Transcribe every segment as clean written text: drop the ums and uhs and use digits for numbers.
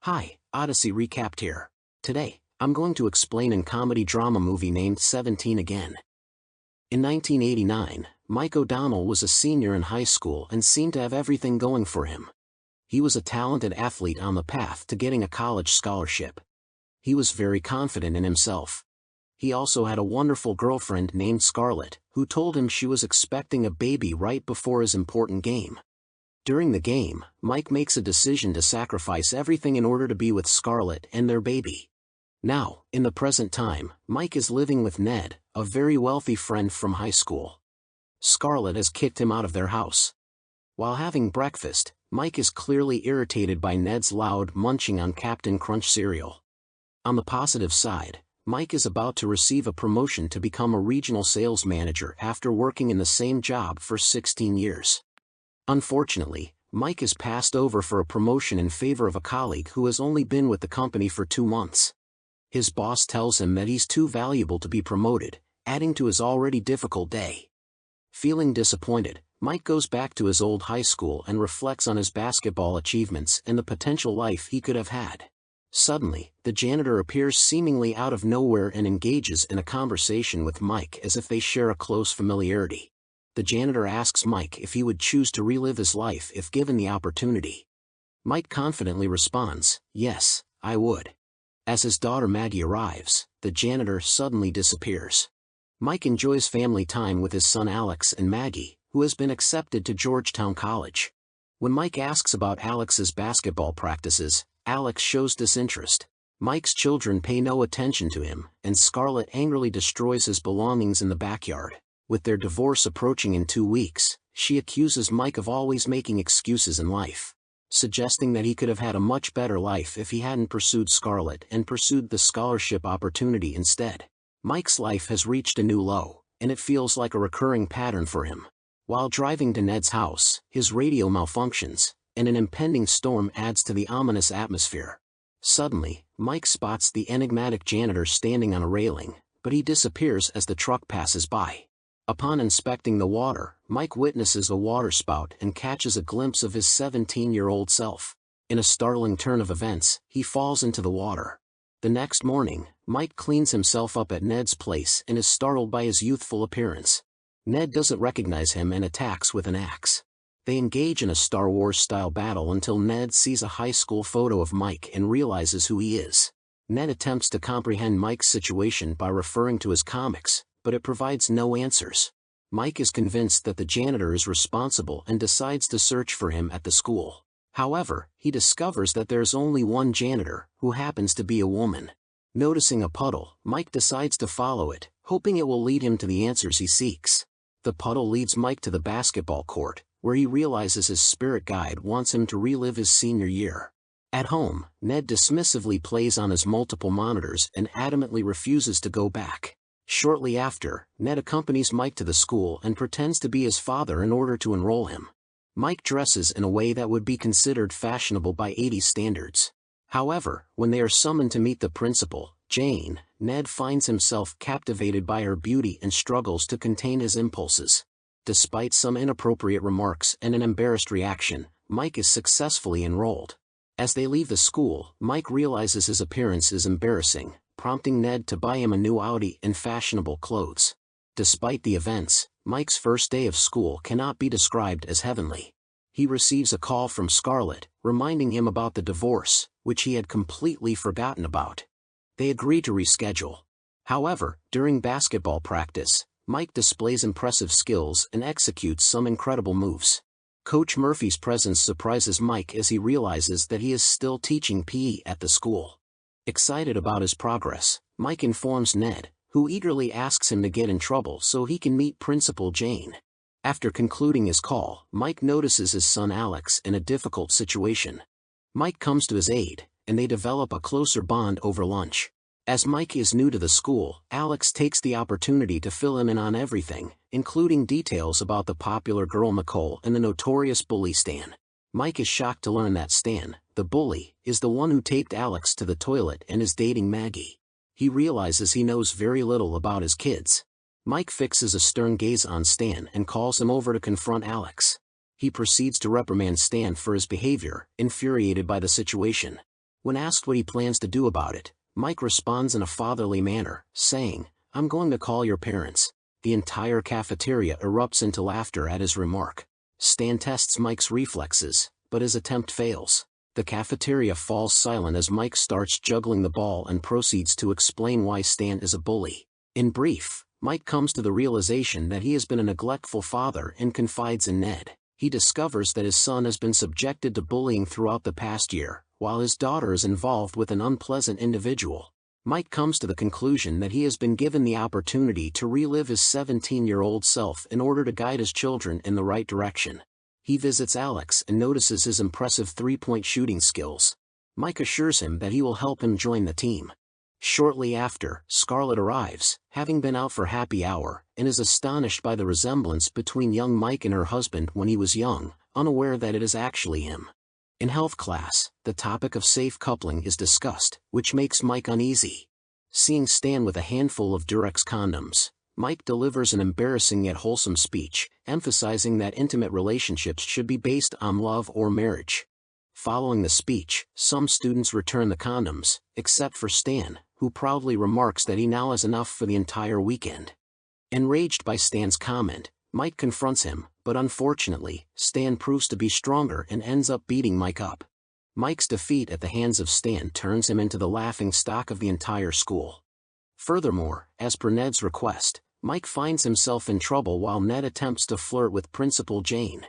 Hi, Odyssey Recapped here. Today, I'm going to explain a comedy drama movie named 17 Again. In 1989, Mike O'Donnell was a senior in high school and seemed to have everything going for him. He was a talented athlete on the path to getting a college scholarship. He was very confident in himself. He also had a wonderful girlfriend named Scarlett, who told him she was expecting a baby right before his important game. During the game, Mike makes a decision to sacrifice everything in order to be with Scarlett and their baby. Now, in the present time, Mike is living with Ned, a very wealthy friend from high school. Scarlett has kicked him out of their house. While having breakfast, Mike is clearly irritated by Ned's loud munching on Captain Crunch cereal. On the positive side, Mike is about to receive a promotion to become a regional sales manager after working in the same job for 16 years. Unfortunately, Mike is passed over for a promotion in favor of a colleague who has only been with the company for 2 months. His boss tells him that he's too valuable to be promoted, adding to his already difficult day. Feeling disappointed, Mike goes back to his old high school and reflects on his basketball achievements and the potential life he could have had. Suddenly, the janitor appears seemingly out of nowhere and engages in a conversation with Mike as if they share a close familiarity. The janitor asks Mike if he would choose to relive his life if given the opportunity. Mike confidently responds, "Yes, I would." As his daughter Maggie arrives, the janitor suddenly disappears. Mike enjoys family time with his son Alex and Maggie, who has been accepted to Georgetown College. When Mike asks about Alex's basketball practices, Alex shows disinterest. Mike's children pay no attention to him, and Scarlett angrily destroys his belongings in the backyard. With their divorce approaching in 2 weeks, she accuses Mike of always making excuses in life, suggesting that he could have had a much better life if he hadn't pursued Scarlett and pursued the scholarship opportunity instead. Mike's life has reached a new low, and it feels like a recurring pattern for him. While driving to Ned's house, his radio malfunctions, and an impending storm adds to the ominous atmosphere. Suddenly, Mike spots the enigmatic janitor standing on a railing, but he disappears as the truck passes by. Upon inspecting the water, Mike witnesses a waterspout and catches a glimpse of his 17-year-old self. In a startling turn of events, he falls into the water. The next morning, Mike cleans himself up at Ned's place and is startled by his youthful appearance. Ned doesn't recognize him and attacks with an axe. They engage in a Star Wars-style battle until Ned sees a high school photo of Mike and realizes who he is. Ned attempts to comprehend Mike's situation by referring to his comics, but it provides no answers. Mike is convinced that the janitor is responsible and decides to search for him at the school. However, he discovers that there's only one janitor, who happens to be a woman. Noticing a puddle, Mike decides to follow it, hoping it will lead him to the answers he seeks. The puddle leads Mike to the basketball court, where he realizes his spirit guide wants him to relive his senior year. At home, Ned dismissively plays on his multiple monitors and adamantly refuses to go back. Shortly after, Ned accompanies Mike to the school and pretends to be his father in order to enroll him. Mike dresses in a way that would be considered fashionable by 80s standards. However, when they are summoned to meet the principal, Jane, Ned finds himself captivated by her beauty and struggles to contain his impulses. Despite some inappropriate remarks and an embarrassed reaction, Mike is successfully enrolled. As they leave the school, Mike realizes his appearance is embarrassing, prompting Ned to buy him a new Audi and fashionable clothes. Despite the events, Mike's first day of school cannot be described as heavenly. He receives a call from Scarlett, reminding him about the divorce, which he had completely forgotten about. They agree to reschedule. However, during basketball practice, Mike displays impressive skills and executes some incredible moves. Coach Murphy's presence surprises Mike as he realizes that he is still teaching PE at the school. Excited about his progress, Mike informs Ned, who eagerly asks him to get in trouble so he can meet Principal Jane. After concluding his call, Mike notices his son Alex in a difficult situation. Mike comes to his aid, and they develop a closer bond over lunch. As Mike is new to the school, Alex takes the opportunity to fill him in on everything, including details about the popular girl Nicole and the notorious bully Stan. Mike is shocked to learn that Stan, the bully, is the one who taped Alex to the toilet and is dating Maggie. He realizes he knows very little about his kids. Mike fixes a stern gaze on Stan and calls him over to confront Alex. He proceeds to reprimand Stan for his behavior, infuriated by the situation. When asked what he plans to do about it, Mike responds in a fatherly manner, saying, "I'm going to call your parents." The entire cafeteria erupts into laughter at his remark. Stan tests Mike's reflexes, but his attempt fails. The cafeteria falls silent as Mike starts juggling the ball and proceeds to explain why Stan is a bully. In brief, Mike comes to the realization that he has been a neglectful father and confides in Ned. He discovers that his son has been subjected to bullying throughout the past year, while his daughter is involved with an unpleasant individual. Mike comes to the conclusion that he has been given the opportunity to relive his 17-year-old self in order to guide his children in the right direction. He visits Alex and notices his impressive three-point shooting skills. Mike assures him that he will help him join the team. Shortly after, Scarlett arrives, having been out for happy hour, and is astonished by the resemblance between young Mike and her husband when he was young, unaware that it is actually him. In health class, the topic of safe coupling is discussed, which makes Mike uneasy. Seeing Stan with a handful of Durex condoms, Mike delivers an embarrassing yet wholesome speech, emphasizing that intimate relationships should be based on love or marriage. Following the speech, some students return the condoms, except for Stan, who proudly remarks that he now has enough for the entire weekend. Enraged by Stan's comment, Mike confronts him, but unfortunately, Stan proves to be stronger and ends up beating Mike up. Mike's defeat at the hands of Stan turns him into the laughingstock of the entire school. Furthermore, as per Ned's request, Mike finds himself in trouble while Ned attempts to flirt with Principal Jane.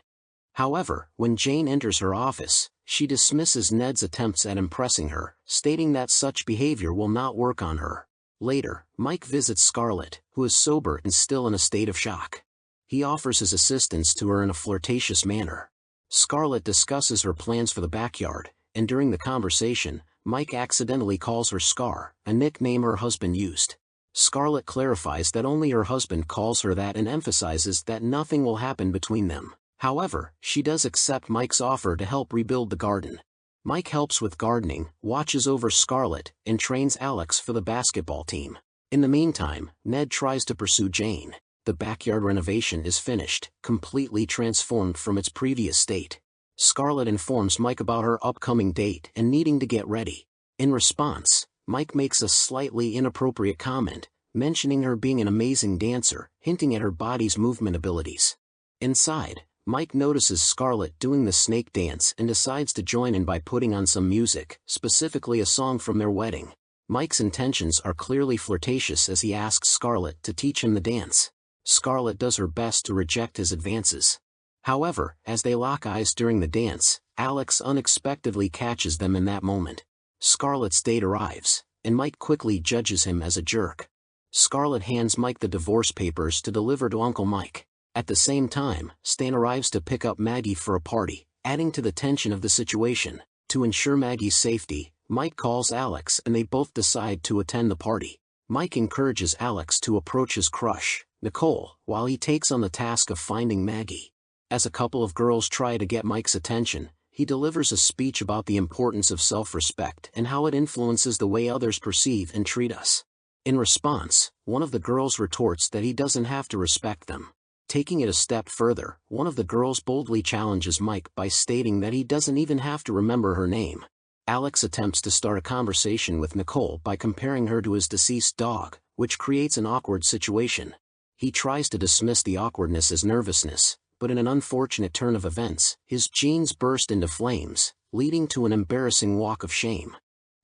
However, when Jane enters her office, she dismisses Ned's attempts at impressing her, stating that such behavior will not work on her. Later, Mike visits Scarlett, who is sober and still in a state of shock. He offers his assistance to her in a flirtatious manner. Scarlett discusses her plans for the backyard, and during the conversation, Mike accidentally calls her Scar, a nickname her husband used. Scarlett clarifies that only her husband calls her that and emphasizes that nothing will happen between them. However, she does accept Mike's offer to help rebuild the garden. Mike helps with gardening, watches over Scarlett, and trains Alex for the basketball team. In the meantime, Ned tries to pursue Jane. The backyard renovation is finished, completely transformed from its previous state. Scarlett informs Mike about her upcoming date and needing to get ready. In response, Mike makes a slightly inappropriate comment, mentioning her being an amazing dancer, hinting at her body's movement abilities. Inside, Mike notices Scarlett doing the snake dance and decides to join in by putting on some music, specifically a song from their wedding. Mike's intentions are clearly flirtatious as he asks Scarlett to teach him the dance. Scarlett does her best to reject his advances. However, as they lock eyes during the dance, Alex unexpectedly catches them in that moment. Scarlett's date arrives, and Mike quickly judges him as a jerk. Scarlett hands Mike the divorce papers to deliver to Uncle Mike. At the same time, Stan arrives to pick up Maggie for a party, adding to the tension of the situation. To ensure Maggie's safety, Mike calls Alex and they both decide to attend the party. Mike encourages Alex to approach his crush, Nicole, while he takes on the task of finding Maggie. As a couple of girls try to get Mike's attention, he delivers a speech about the importance of self-respect and how it influences the way others perceive and treat us. In response, one of the girls retorts that he doesn't have to respect them. Taking it a step further, one of the girls boldly challenges Mike by stating that he doesn't even have to remember her name. Alex attempts to start a conversation with Nicole by comparing her to his deceased dog, which creates an awkward situation. He tries to dismiss the awkwardness as nervousness, but in an unfortunate turn of events, his jeans burst into flames, leading to an embarrassing walk of shame.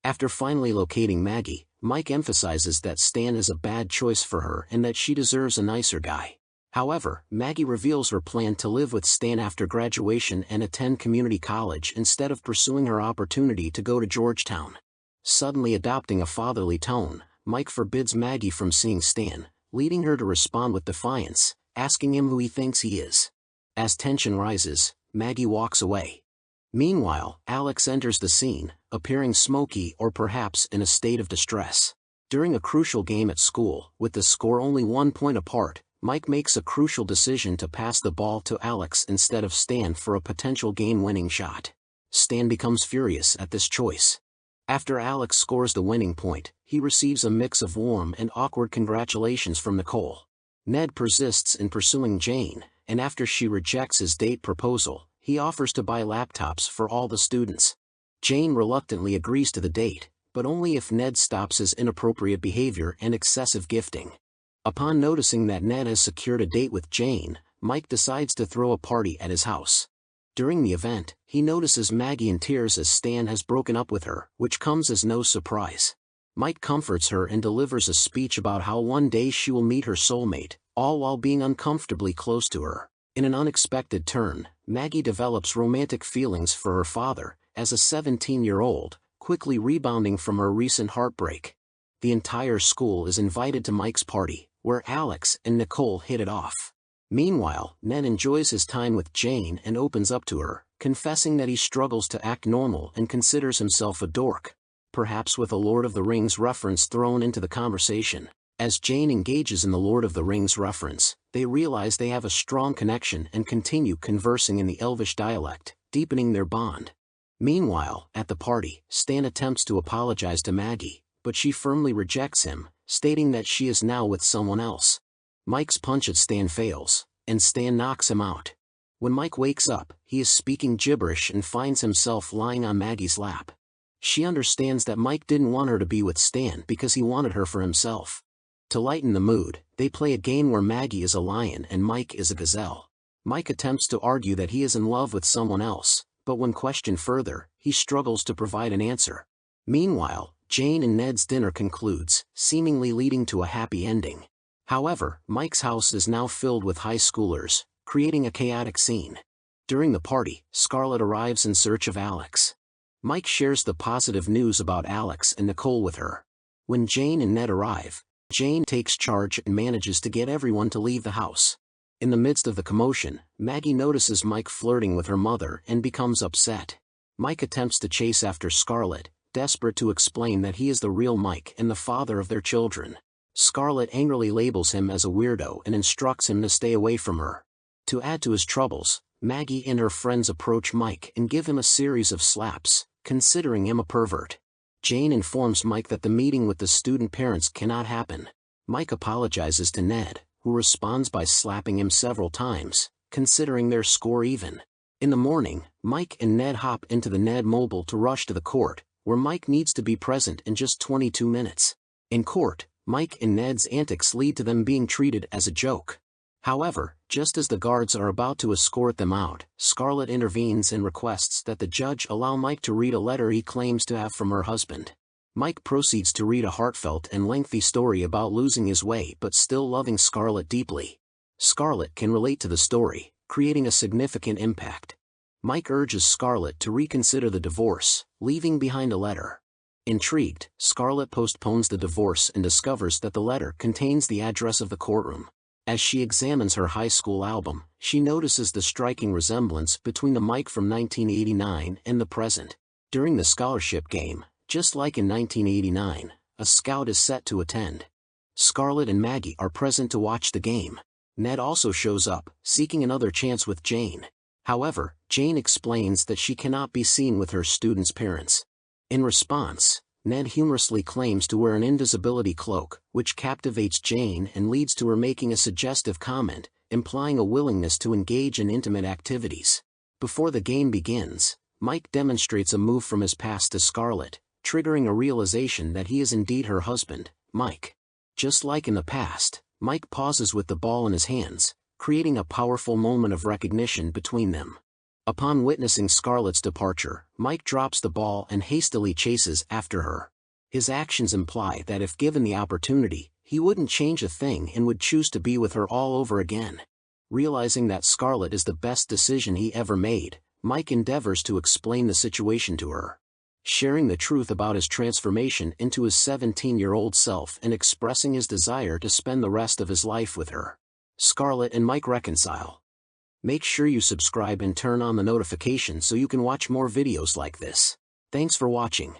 After finally locating Maggie, Mike emphasizes that Stan is a bad choice for her and that she deserves a nicer guy. However, Maggie reveals her plan to live with Stan after graduation and attend community college instead of pursuing her opportunity to go to Georgetown. Suddenly adopting a fatherly tone, Mike forbids Maggie from seeing Stan, leading her to respond with defiance, asking him who he thinks he is. As tension rises, Maggie walks away. Meanwhile, Alex enters the scene, appearing smoky or perhaps in a state of distress. During a crucial game at school, with the score only 1 point apart, Mike makes a crucial decision to pass the ball to Alex instead of Stan for a potential game-winning shot. Stan becomes furious at this choice. After Alex scores the winning point, he receives a mix of warm and awkward congratulations from Nicole. Ned persists in pursuing Jane, and after she rejects his date proposal, he offers to buy laptops for all the students. Jane reluctantly agrees to the date, but only if Ned stops his inappropriate behavior and excessive gifting. Upon noticing that Ned has secured a date with Jane, Mike decides to throw a party at his house. During the event, he notices Maggie in tears as Stan has broken up with her, which comes as no surprise. Mike comforts her and delivers a speech about how one day she will meet her soulmate, all while being uncomfortably close to her. In an unexpected turn, Maggie develops romantic feelings for her father, as a 17-year-old, quickly rebounding from her recent heartbreak. The entire school is invited to Mike's party, where Alex and Nicole hit it off. Meanwhile, Ned enjoys his time with Jane and opens up to her, confessing that he struggles to act normal and considers himself a dork. Perhaps with a Lord of the Rings reference thrown into the conversation. As Jane engages in the Lord of the Rings reference, they realize they have a strong connection and continue conversing in the Elvish dialect, deepening their bond. Meanwhile, at the party, Stan attempts to apologize to Maggie, but she firmly rejects him, stating that she is now with someone else. Mike's punch at Stan fails, and Stan knocks him out. When Mike wakes up, he is speaking gibberish and finds himself lying on Maggie's lap. She understands that Mike didn't want her to be with Stan because he wanted her for himself. To lighten the mood, they play a game where Maggie is a lion and Mike is a gazelle. Mike attempts to argue that he is in love with someone else, but when questioned further, he struggles to provide an answer. Meanwhile, Jane and Ned's dinner concludes, seemingly leading to a happy ending. However, Mike's house is now filled with high schoolers, creating a chaotic scene. During the party, Scarlett arrives in search of Alex. Mike shares the positive news about Alex and Nicole with her. When Jane and Ned arrive, Jane takes charge and manages to get everyone to leave the house. In the midst of the commotion, Maggie notices Mike flirting with her mother and becomes upset. Mike attempts to chase after Scarlett, desperate to explain that he is the real Mike and the father of their children. Scarlett angrily labels him as a weirdo and instructs him to stay away from her. To add to his troubles, Maggie and her friends approach Mike and give him a series of slaps, considering him a pervert. Jane informs Mike that the meeting with the student parents cannot happen. Mike apologizes to Ned, who responds by slapping him several times, considering their score even. In the morning, Mike and Ned hop into the Ned Mobile to rush to the court, where Mike needs to be present in just 22 minutes. In court, Mike and Ned's antics lead to them being treated as a joke. However, just as the guards are about to escort them out, Scarlett intervenes and requests that the judge allow Mike to read a letter he claims to have from her husband. Mike proceeds to read a heartfelt and lengthy story about losing his way but still loving Scarlett deeply. Scarlett can relate to the story, creating a significant impact. Mike urges Scarlett to reconsider the divorce, leaving behind a letter. Intrigued, Scarlett postpones the divorce and discovers that the letter contains the address of the courtroom. As she examines her high school album, she notices the striking resemblance between the Mike from 1989 and the present. During the scholarship game, just like in 1989, a scout is set to attend. Scarlett and Maggie are present to watch the game. Ned also shows up, seeking another chance with Jane. However, Jane explains that she cannot be seen with her students' parents. In response, Ned humorously claims to wear an invisibility cloak, which captivates Jane and leads to her making a suggestive comment, implying a willingness to engage in intimate activities. Before the game begins, Mike demonstrates a move from his past to Scarlett, triggering a realization that he is indeed her husband, Mike. Just like in the past, Mike pauses with the ball in his hands, creating a powerful moment of recognition between them. Upon witnessing Scarlett's departure, Mike drops the ball and hastily chases after her. His actions imply that if given the opportunity, he wouldn't change a thing and would choose to be with her all over again. Realizing that Scarlett is the best decision he ever made, Mike endeavors to explain the situation to her. Sharing the truth about his transformation into his 17-year-old self and expressing his desire to spend the rest of his life with her. Scarlett and Mike reconcile. Make sure you subscribe and turn on the notifications so you can watch more videos like this. Thanks for watching.